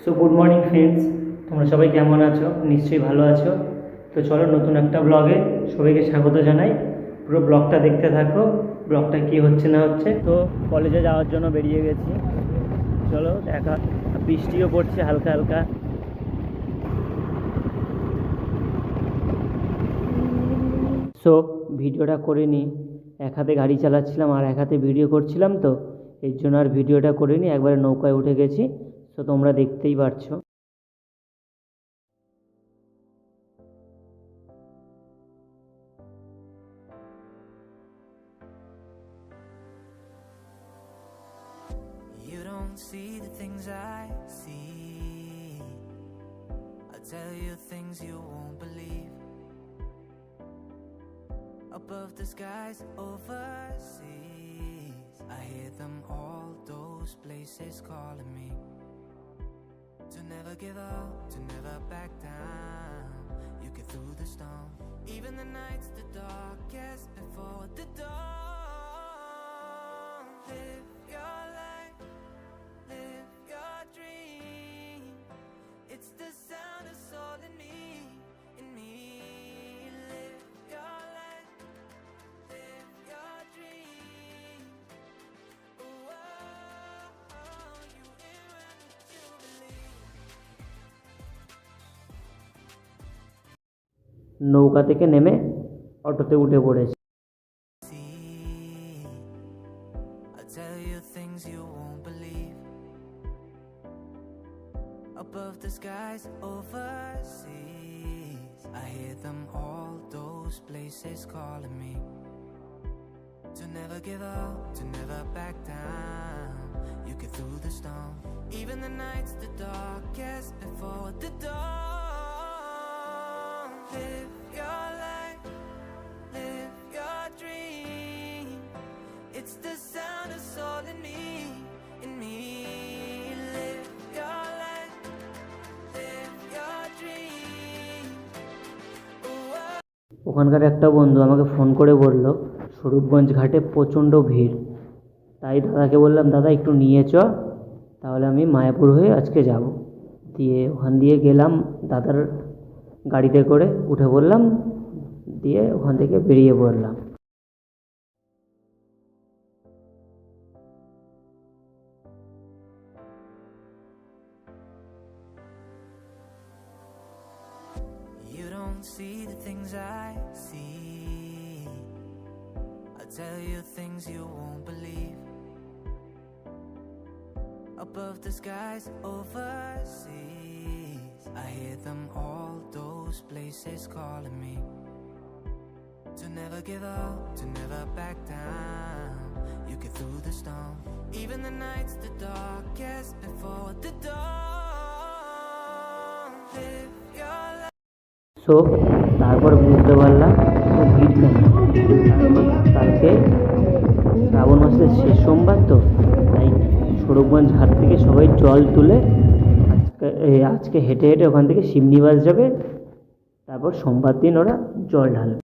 So good morning friends, তোমরা সবাই কেমন আছো? নিশ্চয়ই ভালো আছো। তো চলো নতুন একটা ব্লগে সবাইকে স্বাগত জানাই। পুরো ব্লগটা দেখতে থাকো, ব্লগটা কী হচ্ছে না হচ্ছে। তো কলেজে যাওয়ার জন্য বেরিয়ে গেছি, চলো দেখা। বৃষ্টিও পড়ছে হালকা হালকা। সো ভিডিওটা করে নিই, এক হাতে গাড়ি চালাচ্ছিলাম আর এক হাতে ভিডিও করছিলাম, তো এর জন্য আর ভিডিওটা করে নিই। একবারে নৌকায় উঠে গেছি, তো তোমরা দেখতেই পারছো। You don't see the things I see. I tell you things you won't believe. Above the skies overseas, I hear them all, those places calling me. To never give up, to never back down. You get through the storm, even the nights the darkest before the dawn. Live your life, live your dream. It's the sound of soul in me, in me. Live your life, live your dream. Oh, you in when you believe. নৌকা থেকে নেমে অটোতে উঠে পড়েছি। See, I tell you things you won't believe. Above the skies overseas, I hear them all, those places calling me. To never give up, to never back down. You get through the storm, even the nights the darkest before the dawn. Live your life, live your dream. It's the sound of soul in me, in me. Live your life, live your dream. ওখানকার একটা বন্ধু আমাকে phone করে বলল স্বরূপগঞ্জ ঘাটে প্রচণ্ড ভিড়। তাই দাদাকে বললাম, দাদা একটু নিয়ে চ, তাহলে আমি মায়াপুর হয়ে আজকে যাব। দিয়ে ওখান দিয়ে গেলাম, দাদার গাড়িতে করে উঠে পড়লাম, দিয়ে ওখান থেকে বেরিয়ে পড়লাম। You don't see the things I see. I tell you things you won't believe. Above the skies overseas, I hear them all, those places calling me. To never give up, to never back down. You get through the storm, even the nights the darkest before the dawn. Live your life. So তারপর বুঝতে পারলাম তো ভিড় কেন। কালকে শ্রাবণ মাসের শেষ সোমবার, তো তাই স্বরূপগঞ্জ ঘাট থেকে সবাই জল তুলে আজকে হেঁটে হেঁটে ওখান থেকে শিবনিবাস যাবে, তারপর সোমবার দিন ওরা জল ঢালবে।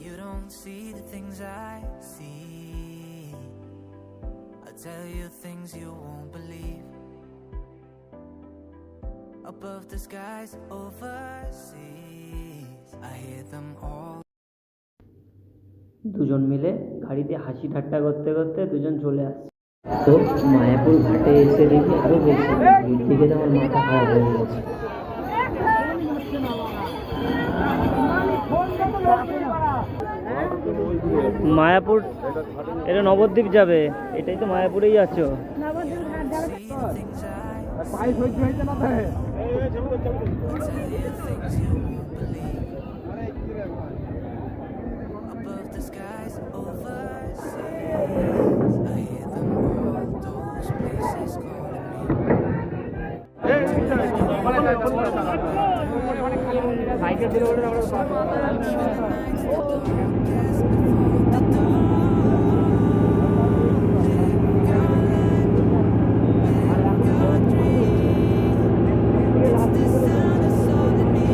You don't see the things I see. I tell you things you won't believe. Above the skies overseas, I hear them all. দুজন মিলে গাড়িতে হাসি ঠাট্টা করতে করতে দুজন চলে আসছে। তো মায়াপুর ঘাটে এসে দেখি আরও বেশি ভিড়, দিকে তো আমার মাথা খারাপ হয়ে গেছে। মায়াপুর, এটা নবদ্বীপ যাবে, এটাই তো মায়াপুরেই আছো। See the things I tell you things you won't believe. Above the skies overseas, I hear them all, those places calling me. Your dream, it's the sound of soul in me.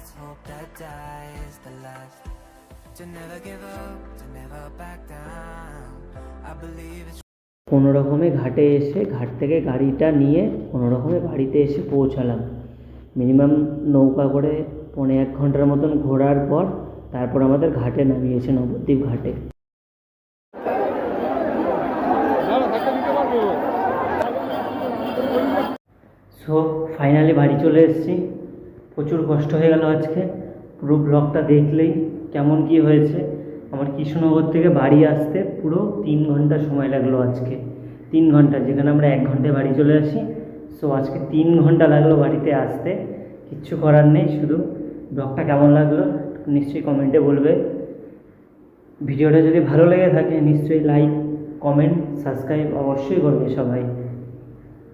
Let's hope that dies the last. To never give up, to never back down. I believe it's কোনো রকমে ঘাটে এসে ঘাট থেকে গাড়িটা নিয়ে কোনো রকমে বাড়িতে এসে পৌঁছালাম। মিনিমাম নৌকা করে 1.5 ঘন্টার মতন ঘোরার পর তারপর আমাদের ঘাটে নামিয়েছে, নবদ্বীপ ঘাটে। সো ফাইনালি বাড়ি চলে এসেছি। প্রচুর কষ্ট হয়ে গেল আজকে। পুরো ব্লগটা দেখলেই কেমন কি হয়েছে। আমার কৃষ্ণনগর থেকে বাড়ি আসতে পুরো 3 ঘন্টা সময় লাগলো আজকে। 3 ঘন্টা, যেখানে আমরা 1 ঘন্টায় বাড়ি চলে আসি। সো আজকে 3 ঘন্টা লাগলো বাড়িতে আসতে। কিচ্ছু করার নেই। শুধু ব্লগটা কেমন লাগলো নিশ্চয়ই কমেন্টে বলবে। ভিডিওটা যদি ভালো লেগে থাকে নিশ্চয়ই লাইক, কমেন্ট, সাবস্ক্রাইব অবশ্যই করবে সবাই।